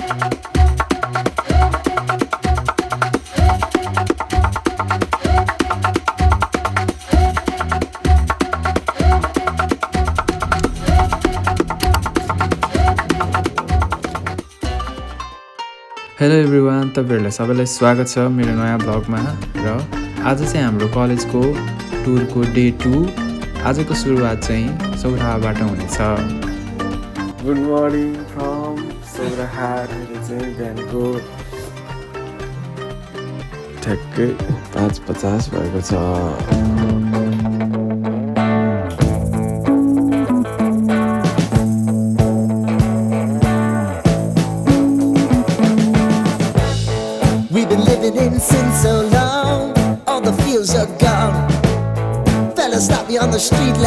Hello everyone, तपाईँहरूलाई सबैलाई स्वागत छ मेरो नयाँ ब्लगमा। र आज चाहिँ हाम्रो कलेजको टुरको डे 2। आजको सुरुवात चाहिँ सौराहाबाट हुनेछ। Good morning from Sauraha. चाहिँ बिहानको ठ्याक्कै 5:50 भएको छ।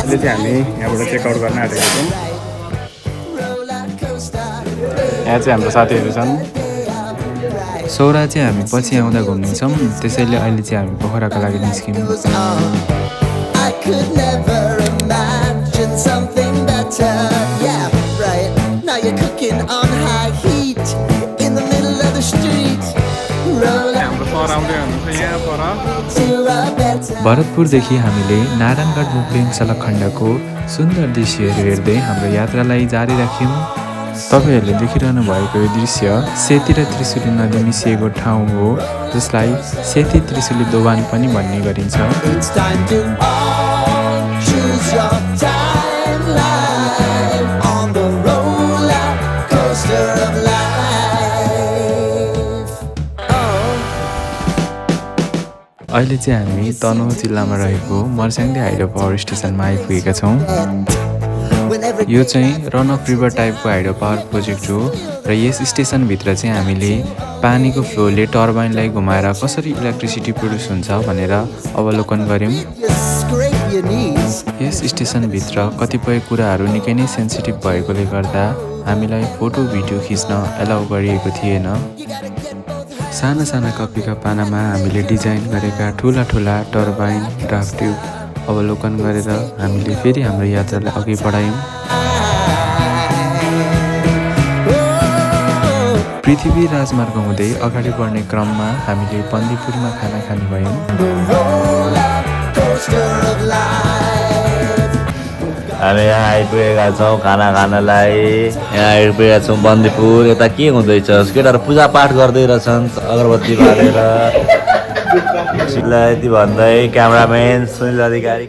अहिले चाहिँ हामी यहाँबाट चेकआउट गर्न आँटेका छौँ। यहाँ चाहिँ हाम्रो साथीहरू छन्। सौरा चाहिँ हामी पछि आउँदा घुम्नेछौँ, त्यसैले अहिले चाहिँ हामी पोखराका लागि निस्क्यौँ। भरतपुरदेखि हामीले नारायणगढ मुक्लिङ सडक खण्डको सुन्दर दृश्यहरू हेर्दै हाम्रो यात्रालाई जारी राख्यौँ। तपाईँहरूले देखिरहनु भएको यो दृश्य सेती र त्रिशुली नदी मिसिएको ठाउँ हो, जसलाई सेती त्रिशुली दोभान पनि भन्ने गरिन्छ। अहिले चाहिँ हामी तनहुँ जिल्लामा रहेको मर्स्याङ्दे हाइड्रो पावर स्टेसनमा आइपुगेका छौँ। यो चाहिँ रन अफ रिभर टाइपको हाइड्रो पावर प्रोजेक्ट हो र यस स्टेसनभित्र चाहिँ हामीले पानीको फ्लोले टर्बाइनलाई घुमाएर कसरी इलेक्ट्रिसिटी प्रड्युस हुन्छ भनेर अवलोकन गऱ्यौँ। यस स्टेसनभित्र कतिपय कुराहरू निकै नै सेन्सिटिभ भएकोले गर्दा हामीलाई फोटो भिडियो खिच्न एलाउ गरिएको थिएन। साना साना कपीका पानामा हामीले डिजाइन गरेका ठुला ठुला टर्बाइन ड्राफ्ट ट्युब अवलोकन गरेर हामीले फेरि हाम्रो यात्रालाई अघि बढायौँ। पृथ्वी राजमार्ग हुँदै अगाडि बढ्ने क्रममा हामीले बन्दीपुरमा खाना खाने भयौँ। हामी यहाँ आइपुगेका छौँ खाना खानलाई। यहाँ आइपुगेका छौँ बन्दीपुर। यता के हुँदैछ, केटाहरू पूजापाठ गर्दै रहेछन् अगरबत्ती बालेर। यति भन्दै क्यामराम्यान सुनिल अधिकारी।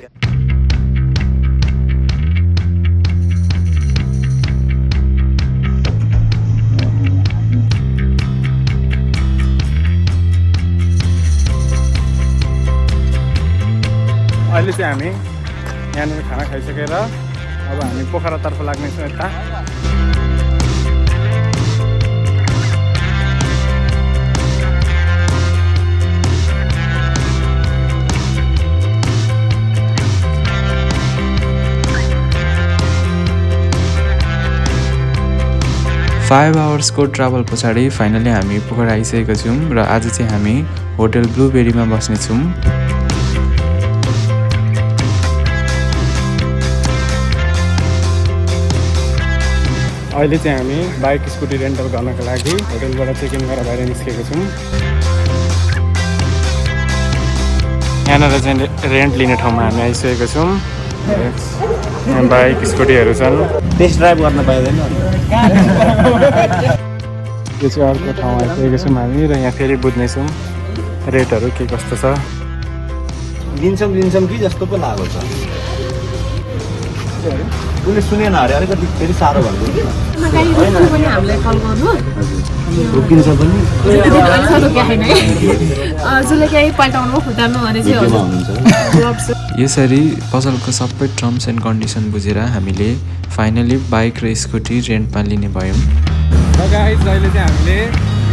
अहिले चाहिँ हामी यहाँनिर खाना खाइसकेर अब हामी पोखरातर्फ लाग्नेछौँ। यता 5 आवर्सको ट्राभल पछाडि फाइनली हामी पोखरा आइसकेका छौँ र आज चाहिँ हामी होटल ब्लुबेरीमा बस्नेछौँ। अहिले चाहिँ हामी बाइक स्कुटी रेन्टल गर्नको लागि होटलबाट चेक इन गरेर बाहिर निस्केको छौँ। यहाँनिर चाहिँ रेन्ट लिने ठाउँमा हामी आइसकेको छौँ। यहाँ बाइक स्कुटीहरू छन्। टेस्ट ड्राइभ गर्न पाइँदैन। यो चाहिँ अर्को ठाउँ आइसकेको छौँ हामी र यहाँ फेरि बुझ्नेछौँ रेटहरू के कस्तो छ। लिन्छौँ कि जस्तो पो लागेको छ। उसले सुनेन अरे अलिकति फेरि साह्रो भएको रोकिन्छ पनि यसरी पसलको सबै टर्म्स एन्ड कन्डिसन बुझेर हामीले फाइनली बाइक र स्कुटी रेन्टमा लिने भयौँ। अहिले चाहिँ हामीले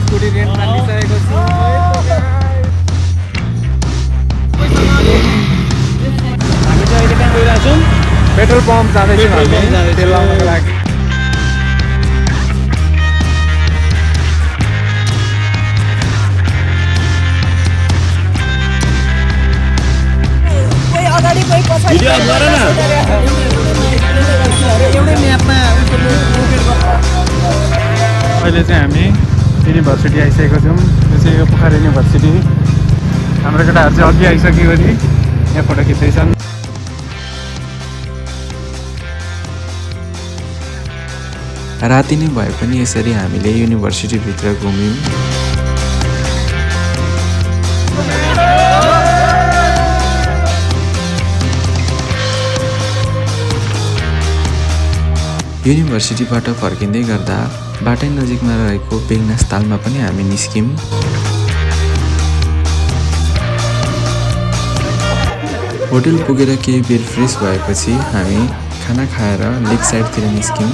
स्कुटी रेन्टमा लिइसकेको छौँ। हामी चाहिँ अहिले कहाँ गइरहेको छौँ? पेट्रोल पम्प जाँदैछौँ हामी तेल लाउनको लागि। अहिले चाहिँ हामी युनिभर्सिटी आइसकेको छौँ। यो चाहिँ यो पोखरा युनिभर्सिटी। हाम्रो केटाहरू चाहिँ अघि आइसक्यो भने यहाँ फोटो खिच्दैछन्। राति नै भए पनि यसरी हामीले युनिभर्सिटीभित्र घुम्यौँ। युनिभर्सिटीबाट फर्किँदै गर्दा बाटै नजिकमा रहेको बेगनास तालमा पनि हामी निस्क्यौँ। होटल पुगेर केही बेर फ्रेस भएपछि हामी खाना खाएर लेक साइडतिर निस्क्यौँ।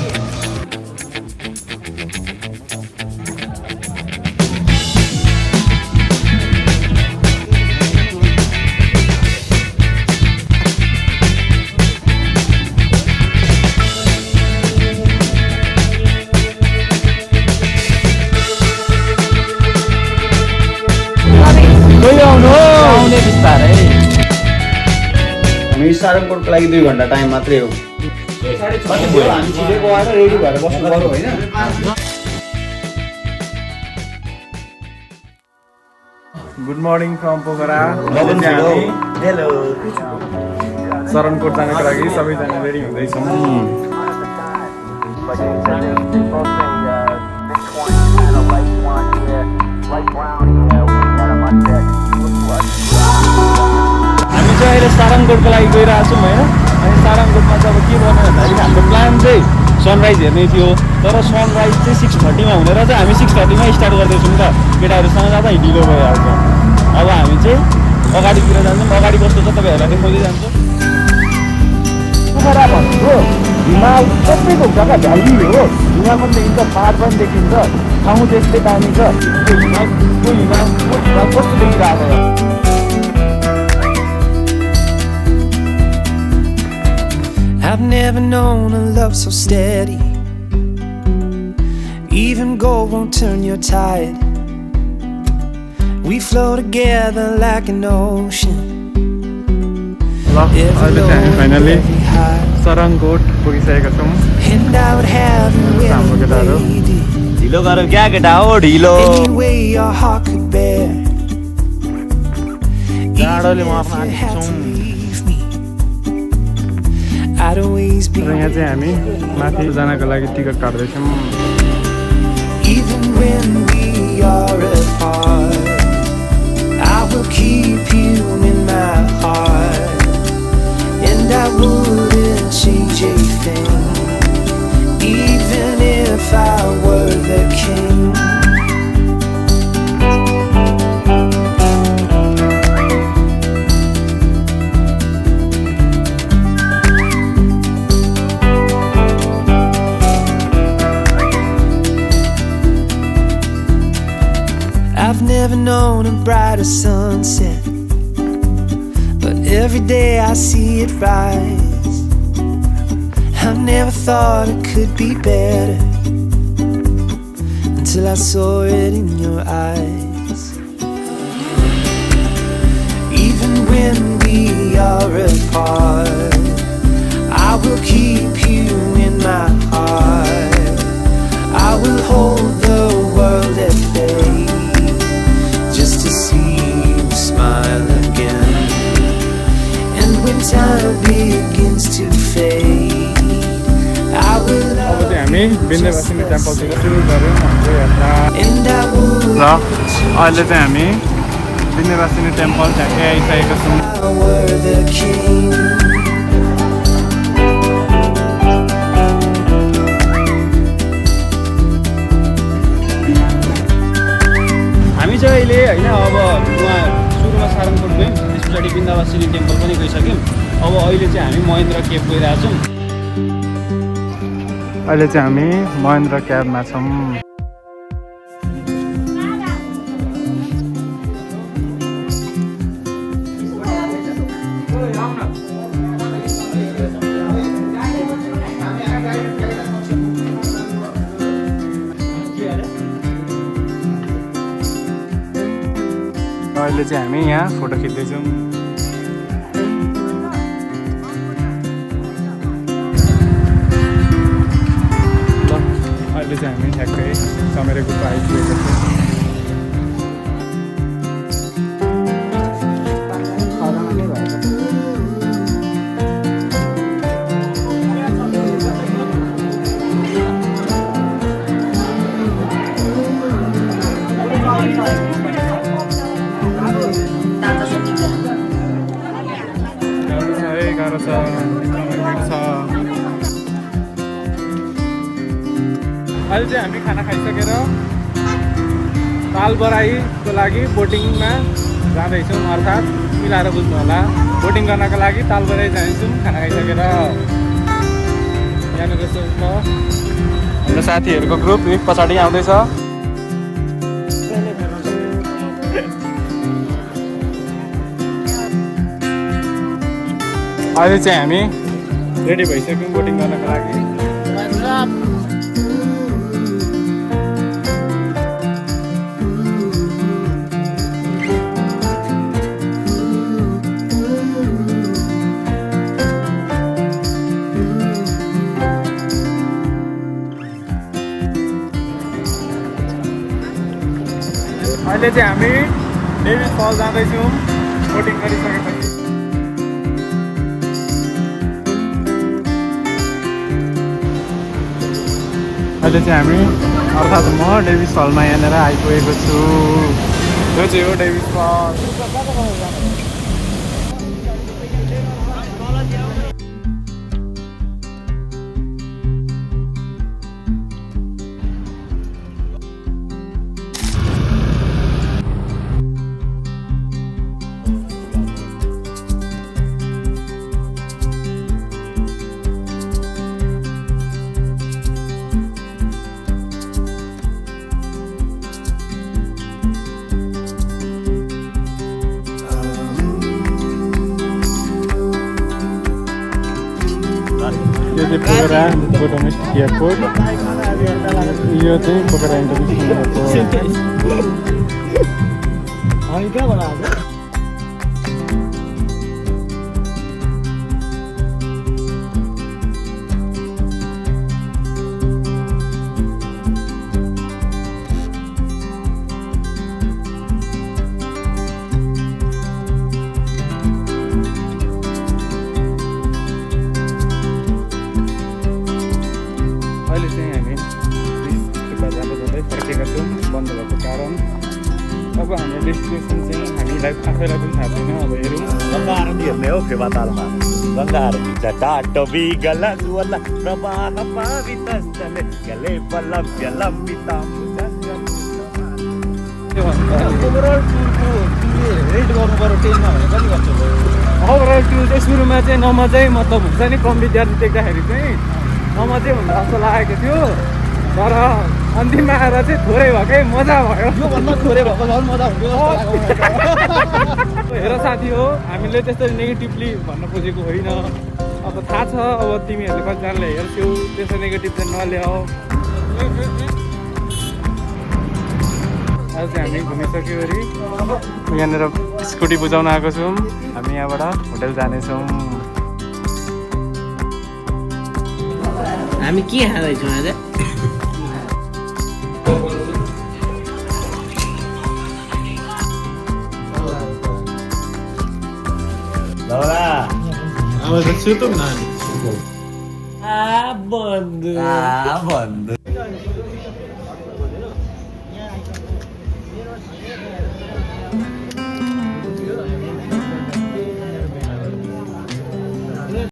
हामी सारङकोटको लागि 2 घण्टा टाइम मात्रै हो। हामी छिटेको आएर रेडी भएर बस्नु पर्यो होइन। Good morning from Pokhara. Hello Sarangkot जानको लागि सबैजना रेडी हुँदैछौँ। हामी चाहिँ अहिले सारङकोटको लागि गइरहेको छौँ होइन। अनि सारङकोटमा चाहिँ अब के गर्नु भन्दाखेरि हाम्रो प्लान चाहिँ सनराइज हेर्ने थियो, तर सनराइज चाहिँ 6:30मा हुने रहेछ। हामी 6:30मा स्टार्ट गर्दैछौँ नि त। केटाहरूसँग जाँदा ढिलो भइहाल्छ। अब हामी चाहिँ अगाडितिर जान्छौँ। अगाडि कस्तो छ तपाईँहरूलाई देखाउँदै जान्छौँ। पोखरा भनेको हिमाल सबैको हुन्छ क्या, भ्याली हो। हिमाल पनि देखिन्छ, पहाड पनि देखिन्छ, ठाउँ त्यस्तै दामी छ। त्यो हिमाल कस्तो देखिरहेको छ। I've never known a love so steady. Even gold won't turn your tide. We flow together like an ocean. ल अहिले चाहिँ हामी फाइनली सरङकोट पुगिसकेका छौँ। And I would have you हाम्रो केटाहरू lady. ढिलो गऱ्यो क्या केटा हो ढिलो। Any way your heart could bear. जाडोले Even म if आफ्नो you had to आँखी leave me, I'd always be. र यहाँ चाहिँ हामी माथि जानको लागि ticket काट्दैछौँ। Even when we are apart, I will keep you in my heart, and I wouldn't change a thing, even if I were the king. I've never known a brighter sunset, but every day I see it rise. I never thought it could be better until I saw it in your eyes. Even when we are apart, I will keep you in my heart. I will hold the world at bay just to see you smile again. And when time begins to fade, I will अब love चाहिँ हामी you Vindhyavasini just the टेम्पलतिर same. सुरु गऱ्यौँ हाम्रो यात्रा। And I would र अहिले चाहिँ हामी विन्ध्यवासिनी टेम्पल झ्याकै आइसकेका छौँ। if I were the king. हामी चाहिँ अहिले होइन अब उहाँ सुरुमा सारङकोट गयौँ, त्यस पछाडि विन्ध्यवासिनी टेम्पल पनि गइसक्यौँ। अब अहिले चाहिँ हामी महेन्द्र केभ गइरहेको छौँ। अहिले चाहिँ हामी महेन्द्र क्याबमा छौँ। अहिले चाहिँ हामी यहाँ फोटो खिच्दैछौँ। ल अहिले चाहिँ हामी ठ्याक्कै समेर गुफा आइपुगेको छु। गाह्रो छ, अहिले चाहिँ हामी खाना खाइसकेर तालबराईको लागि बोटिङमा जाँदैछौँ, अर्थात् मिलाएर बुझ्नु होला, बोटिङ गर्नको लागि तालबराई जान्छौँ खाना खाइसकेर। यहाँनिर छ हाम्रो साथीहरूको ग्रुप पछाडि आउँदैछ। अहिले चाहिँ हामी रेडी भइसक्यौँ बोटिङ गर्नको लागि। अहिले चाहिँ हामी डेभिड फल जाँदैछौँ बोटिङ गरिसकेपछि। अहिले चाहिँ हामी अर्थात् म डेभिड फलमा यहाँनिर आइपुगेको छु। यो चाहिँ हो डेभिड फल। यो चाहिँ पोखरा डोमेस्टिक एयरपोर्ट, यो चाहिँ पोखरा इन्टरनेसनल एयरपोर्ट। अहिले चाहिँ हामी ब्रिजमा जाँदै फर्केका छौँ बन्द भएको कारण। अब हाम्रो डेस्टिनेसन चाहिँ हामीलाई आफैलाई पनि थाहा छैन, अब हेरौँ। गङ्गा आरती हेर्ने हो फेवातालमा। गङ्गा आरती छ टाटो बिगला जुवला प्रवाह पावितस्थले गले पलम्ब्य लम्बिताम। ओभरअल टुरको रेट गर्नु पऱ्यो ट्रेनमा भने कति गर्छ? ओभरअल टुर चाहिँ सुरुमा चाहिँ नमजै मतलब हुन्छ नि, कम विद्यार्थी देख्दाखेरि चाहिँ नमजै हुन्छ जस्तो लागेको थियो, तर अन्तिममा आएर चाहिँ थोरै भएकै मजा भयो। योभन्दा थोरै भएको झन् मजा हुन्थ्यो। हेर साथी हो, हामीले त्यस्तो नेगेटिभली भन्न खोजेको होइन। अब थाहा छ, अब तिमीहरूले कतिजनाले हेर्छौ, त्यस्तो नेगेटिभ चाहिँ नल्याऊ। आज चाहिँ हामी घुमिसक्यो अरे यहाँनिर स्कुटी बुझाउन आएको छौँ। हामी यहाँबाट होटल जानेछौँ। हामी के खाँदैछौँ आज? लौरा अब त सुतौँ न। बन्धु भन्नु